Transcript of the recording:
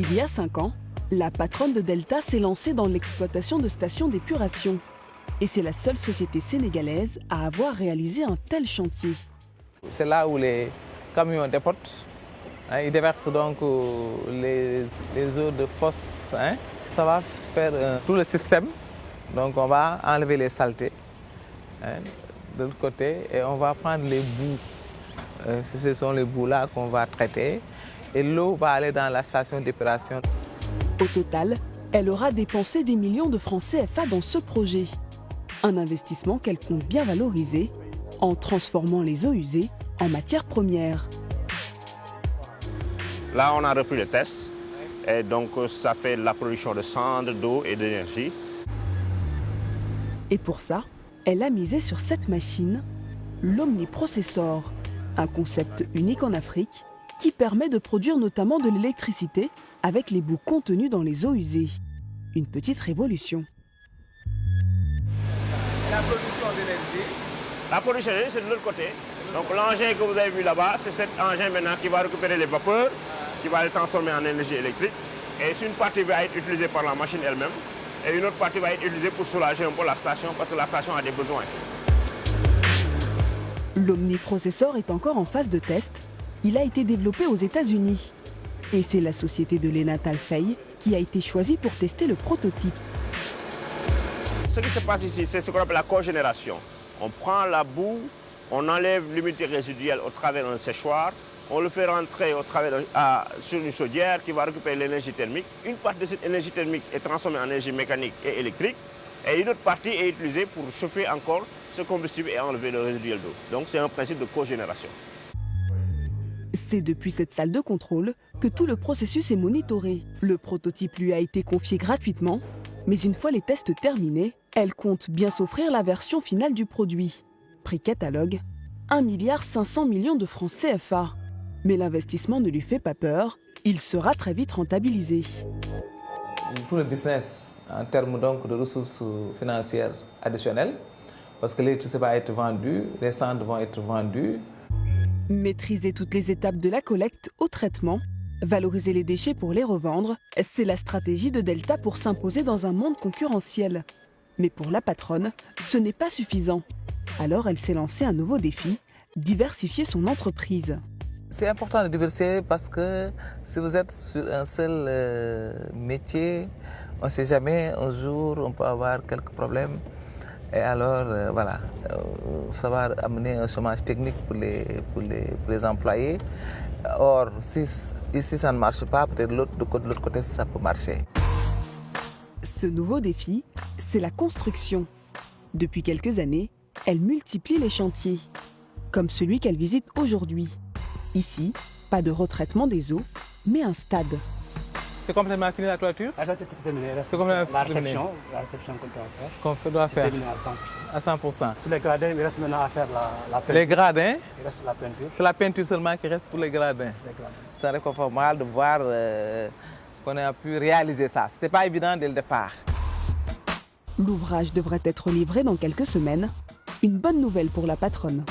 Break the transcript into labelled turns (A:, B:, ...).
A: Il y a 5 ans, la patronne de Delta s'est lancée dans l'exploitation de stations d'épuration. Et c'est la seule société sénégalaise à avoir réalisé un tel chantier.
B: C'est là où les camions déportent. Ils déversent donc les eaux de fosse. Ça va faire tout le système. Donc on va enlever les saletés de l'autre côté et on va prendre les boues. Ce sont les boues-là qu'on va traiter. Et l'eau va aller dans la station d'épuration.
A: Au total, elle aura dépensé des millions de francs CFA dans ce projet. Un investissement qu'elle compte bien valoriser en transformant les eaux usées en matières premières.
C: Là, on a repris le test et donc ça fait la production de cendres, d'eau et d'énergie.
A: Et pour ça, elle a misé sur cette machine, l'Omniprocessor, un concept unique en Afrique qui permet de produire notamment de l'électricité avec les boues contenues dans les eaux usées. Une petite révolution.
B: La production d'énergie.
C: La production d'énergie, c'est de l'autre côté. Donc l'engin que vous avez vu là-bas, c'est cet engin maintenant qui va récupérer les vapeurs, qui va les transformer en énergie électrique. Et une partie va être utilisée par la machine elle-même, et une autre partie va être utilisée pour soulager un peu la station, parce que la station a des besoins.
A: L'Omniprocessor est encore en phase de test. Il a été développé aux États-Unis. Et c'est la société de Lena Talfey qui a été choisie pour tester le prototype.
C: Ce qui se passe ici, c'est ce qu'on appelle la cogénération. On prend la boue, on enlève l'humidité résiduelle au travers d'un séchoir, on le fait rentrer sur une chaudière qui va récupérer l'énergie thermique. Une partie de cette énergie thermique est transformée en énergie mécanique et électrique, et une autre partie est utilisée pour chauffer encore ce combustible et enlever le résiduel d'eau. Donc c'est un principe de cogénération.
A: C'est depuis cette salle de contrôle que tout le processus est monitoré. Le prototype lui a été confié gratuitement, mais une fois les tests terminés, elle compte bien s'offrir la version finale du produit. Prix catalogue, 1,5 milliard de francs CFA. Mais l'investissement ne lui fait pas peur, il sera très vite rentabilisé.
B: Pour le business, en termes donc de ressources financières additionnelles, parce que l'électricité va être vendue, les cendres vont être vendues.
A: Maîtriser toutes les étapes de la collecte au traitement, valoriser les déchets pour les revendre, c'est la stratégie de Delta pour s'imposer dans un monde concurrentiel. Mais pour la patronne, ce n'est pas suffisant. Alors elle s'est lancée un nouveau défi, diversifier son entreprise.
B: C'est important de diversifier parce que si vous êtes sur un seul métier, on ne sait jamais, un jour on peut avoir quelques problèmes. Et alors, voilà, ça va amener un chômage technique pour les employés. Or, si ici ça ne marche pas, peut-être de l'autre côté, ça peut marcher.
A: Ce nouveau défi, c'est la construction. Depuis quelques années, elle multiplie les chantiers, comme celui qu'elle visite aujourd'hui. Ici, pas de retraitement des eaux, mais un stade.
B: C'est complètement fini la toiture?
D: La toiture est terminée.
B: C'est complètement
D: la
B: fini.
D: réception
B: Qu'on doit faire
D: terminée à 100%.
B: à 100%.
D: Sur les gradins, il reste maintenant à faire la peinture.
B: Les gradins,
D: Il reste la peinture.
B: c'est la peinture seulement qui reste pour les gradins.
D: Les gradins.
B: C'est réconfortable de voir qu'on a pu réaliser ça. Ce n'était pas évident dès le départ.
A: L'ouvrage devrait être livré dans quelques semaines. Une bonne nouvelle pour la patronne.